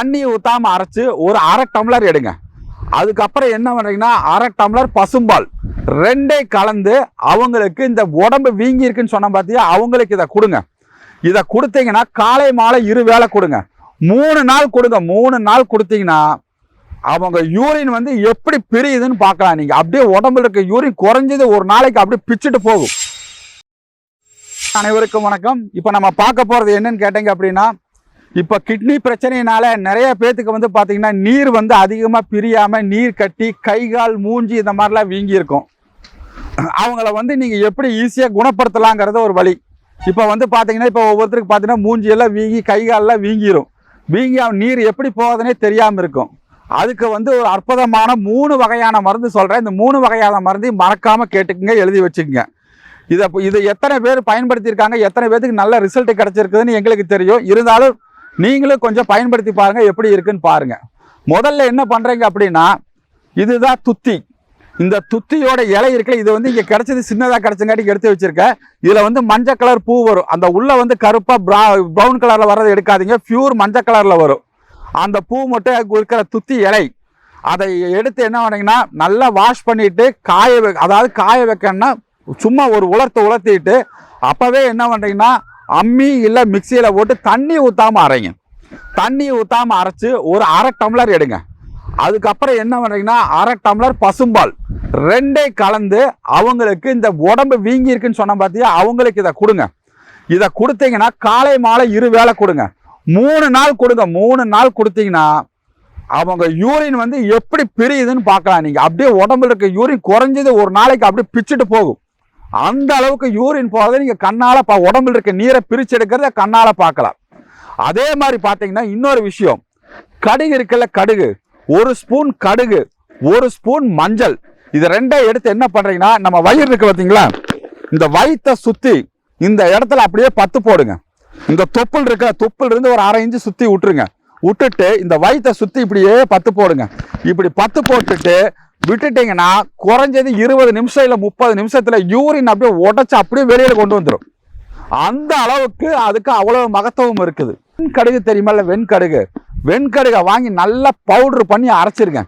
தண்ணி ஊத்தாம அரைச்சு ஒரு அரை டம்ளர் எடுங்க. அதுக்கப்புறம் என்ன பண்றீங்கன்னா அரை டம்ளர் பசும்பால் ரெண்டே கலந்து அவங்களுக்கு இந்த உடம்பு வீங்கி இருக்குன்னு சொன்ன பார்த்தியா, அவங்களுக்கு இதை கொடுங்க. இதை கொடுத்தீங்கன்னா காலை மாலை 2 வேளை கொடுங்க. 3 நாள் கொடுங்க. 3 நாள் கொடுத்தீங்கன்னா அவங்க யூரின் வந்து எப்படி பிரியுதுன்னு பார்க்கலாம். நீங்க அப்படியே உடம்புல இருக்க யூரின் குறைஞ்சது ஒரு நாளைக்கு அப்படியே பிச்சுட்டு போகும். அனைவருக்கும் வணக்கம். இப்ப நம்ம பார்க்க போறது என்னன்னு கேட்டீங்க அப்படின்னா, இப்ப கிட்னி பிரச்சனையினால நிறைய பேத்துக்கு வந்து பாத்தீங்கன்னா நீர் வந்து அதிகமா பிரியாம நீர் கட்டி கை கால் மூஞ்சி இந்த மாதிரிலாம் வீங்கி இருக்கும். அவங்கள வந்து நீங்க எப்படி ஈஸியா குணப்படுத்தலாங்கிறத ஒரு வழி. இப்ப வந்து பாத்தீங்கன்னா இப்ப ஒவ்வொருத்தருக்கு பாத்தீங்கன்னா மூஞ்சி எல்லாம் வீங்கி கை கால்லாம் வீங்கிரும். வீங்கி நீர் எப்படி போகுதுன்னே தெரியாம இருக்கும். அதுக்கு வந்து ஒரு அற்புதமான 3 வகையான மருந்து சொல்றேன். இந்த 3 வகையான மருந்தையும் மறக்காம கேட்டுக்குங்க, எழுதி வச்சுக்கோங்க. இதை எத்தனை பேர் பயன்படுத்தியிருக்காங்க, எத்தனை பேருக்கு நல்ல ரிசல்ட் கிடைச்சிருக்குதுன்னு எங்களுக்கு தெரியும். இருந்தாலும் நீங்களும் கொஞ்சம் பயன்படுத்தி பாருங்க, எப்படி இருக்குன்னு பாருங்க. முதல்ல என்ன பண்றீங்க அப்படின்னா, இதுதான் துத்தி. இந்த துத்தியோட இலை இருக்குல்ல, இது வந்து இங்க கிடைச்சது சின்னதா கிடைச்சங்காட்டி எடுத்து வச்சிருக்கேன். இதுல வந்து மஞ்சள் கலர் பூ வரும். அந்த உள்ள வந்து கருப்பா ப்ரௌன் கலர்ல வர்றதை எடுக்காதீங்க, பியூர் மஞ்சள் கலர்ல வரும். அந்த பூ மட்டும் இருக்கிற துத்தி இலை அதை எடுத்து என்ன பண்ணீங்கன்னா நல்லா வாஷ் பண்ணிட்டு காய வைக்கணும்னா சும்மா ஒரு உலர்த்திட்டு அப்பவே என்ன பண்றீங்கன்னா அம்மி இல்ல மிக்சியில போட்டு தண்ணி ஊத்தாம அரைங்க. தண்ணி ஊத்தாம அரைச்சு ஒரு அரை டம்ளர் எடுங்க. அதுக்கப்புறம் என்ன பண்றீங்கன்னா அரை டம்ளர் பசும்பால் ரெண்டே கலந்து அவங்களுக்கு இந்த உடம்பு வீங்கி இருக்குன்னு சொன்ன பார்த்தியா, அவங்களுக்கு இதை கொடுங்க. இதை கொடுத்தீங்கன்னா காலை மாலை 2 வேளை கொடுங்க. 3 நாள் கொடுங்க. 3 நாள் கொடுத்தீங்கன்னா அவங்க யூரின் வந்து எப்படி பிரியுதுன்னு பார்க்கலாம். நீங்க அப்படியே உடம்புல இருக்க யூரின் குறைஞ்சது ஒரு நாளைக்கு அப்படியே பிச்சுட்டு போகும். அந்த அளவுக்கு யூரின் போகிறத நீங்க கண்ணால உடம்புல இருக்க நீரை பிரிச்சு எடுக்கிறத கண்ணால பார்க்கலாம். அதே மாதிரி பார்த்தீங்கன்னா இன்னொரு விஷயம், கடுகு இருக்குல்ல, கடுகு 1 ஸ்பூன் கடுகு, 1 ஸ்பூன் மஞ்சள், இது ரெண்டையும் எடுத்து என்ன பண்றீங்கன்னா நம்ம வயிறு இருக்கு பார்த்தீங்களா, இந்த வயிற்றை சுத்தி இந்த இடத்துல அப்படியே 10 போடுங்க. இந்த தொப்புள் இருக்க தொப்புள் இருந்து ஒரு 1/2 இன்ச்சு சுத்தி விட்டுருங்க. விட்டுட்டு இந்த வயிற்றை சுத்தி இப்படியே 10 போடுங்க. இப்படி 10 போட்டுட்டு விட்டுட்டீங்கன்னா குறைஞ்சது 20 நிமிஷம் இல்ல 30 நிமிஷத்துல யூரின் அப்படியே உடைச்சு அப்படியே வெளியில கொண்டு வந்துடும். அந்த அளவுக்கு அதுக்கு அவ்வளவு மகத்துவம் இருக்குது. வெண்கடுகு தெரியுமா, இல்ல வெண்கடுகை வாங்கி நல்லா பவுடர் பண்ணி அரைச்சிருங்க.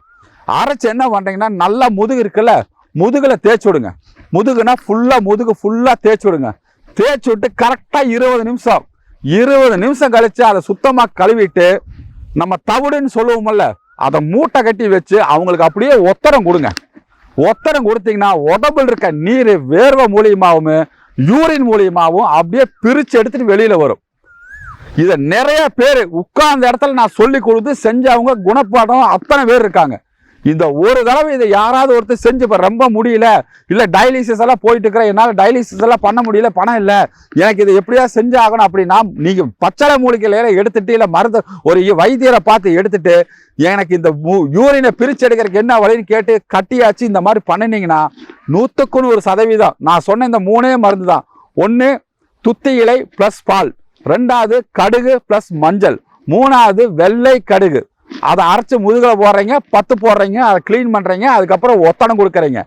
அரைச்சு என்ன பண்றீங்கன்னா நல்லா முதுகு இருக்குல்ல, முதுகுல தேய்ச்சி விடுங்க. முதுகுனா முதுகு ஃபுல்லா தேய்ச்சி விடுங்க. தேய்ச்சி விட்டு கரெக்டா 20 நிமிஷம் கழிச்சு அதை சுத்தமா கழுவிட்டு நம்ம தவிடுன்னு சொல்லுவோம்ல, அதை மூட்டை கட்டி வச்சு அவங்களுக்கு அப்படியே ஒத்தரம் கொடுங்க. ஒத்தரம் கொடுத்தீங்கன்னா உடம்புல இருக்க நீர் வேர்வை மூலியமாகவும் யூரின் மூலியமாகவும் அப்படியே பிரிச்சு எடுத்துட்டு வெளியில வரும். இதை நிறைய பேர் உட்கார்ந்த இடத்துல நான் சொல்லி கொடுத்து செஞ்சவங்க குணப்பாடம் அத்தனை பேர் இருக்காங்க. இந்த ஒரு தடவை இதை யாராவது ஒருத்தர் செஞ்சு இப்போ ரொம்ப முடியல, இல்லை டயாலிசிஸ் எல்லாம் போயிட்டு இருக்கிறேன், என்னால் டயாலிசிஸ் எல்லாம் பண்ண முடியல, பணம் இல்லை, எனக்கு இதை எப்படியா செஞ்சு ஆகணும் அப்படின்னா நீங்கள் பச்சளை மூலிகையில எடுத்துட்டு இல்லை மருந்து ஒரு வைத்தியரை பார்த்து எடுத்துட்டு எனக்கு இந்த யூரினை பிரிச்சு எடுக்கிறதுக்கு என்ன வழின்னு கேட்டு கட்டியாச்சு இந்த மாதிரி பண்ணினீங்கன்னா 100% நான் சொன்ன இந்த 3 மருந்து தான். 1 துத்தி இலை பிளஸ் பால், 2வது கடுகு பிளஸ் மஞ்சள், 3வது வெள்ளை கடுகு. அதை அரைச்சு முதுகுல போடுறீங்க, 10 போடுறீங்க, அதை கிளீன் பண்றீங்க, அதுக்கப்புறம் ஒத்தடம் கொடுக்குறீங்க.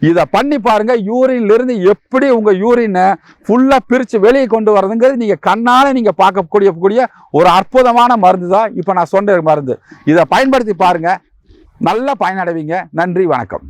இதை பண்ணி பாருங்க, யூரின்ல இருந்து எப்படி உங்க யூரினை ஃபுல்லா பிரிச்சு வெளியே கொண்டு வரதுங்கிறது நீங்க கண்ணால நீங்க பார்க்கக்கூடிய ஒரு அற்புதமான மருந்து தான் இப்ப நான் சொன்ன மருந்து. இதை பயன்படுத்தி பாருங்க, நல்லா பயனடைவீங்க. நன்றி, வணக்கம்.